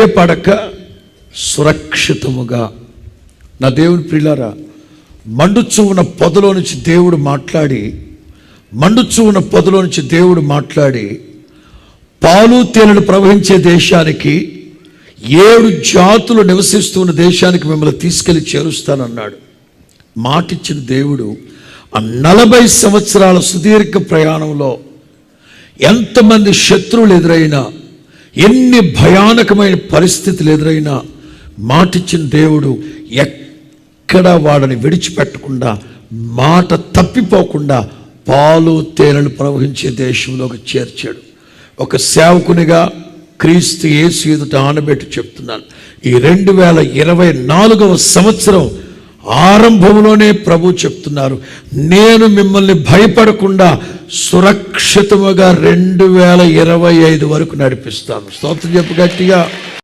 భయపడక సురక్షితముగా. నా దేవుని ప్రియులారా, మండుచు ఉన్న పొదలో నుంచి దేవుడు మాట్లాడి పాలు తేనెలు ప్రవహించే దేశానికి, 7 జాతులు నివసిస్తున్న దేశానికి మిమ్మల్ని తీసుకెళ్లి చేరుస్తానన్నాడు. మాటిచ్చిన దేవుడు ఆ 40 సంవత్సరాల సుదీర్ఘ ప్రయాణంలో ఎంతమంది శత్రువులు ఎదురైనా, ఎన్ని భయానకమైన పరిస్థితులు ఎదురైనా, మాటిచ్చిన దేవుడు ఎక్కడ వాడిని విడిచిపెట్టకుండా, మాట తప్పిపోకుండా పాలు తేనెలు ప్రవహించే దేశంలోకి చేర్చాడు. ఒక సేవకునిగా క్రీస్తు యేసు ఎదుట ఆనబెట్టి చెప్తున్నాను, ఈ 2024వ సంవత్సరం ఆరంభంలోనే ప్రభు చెప్తున్నారు, నేను మిమ్మల్ని భయపడకుండా సురక్షితముగా 2025 వరకు నడిపిస్తాను. స్తోత్రం చెప్పు గట్టిగా.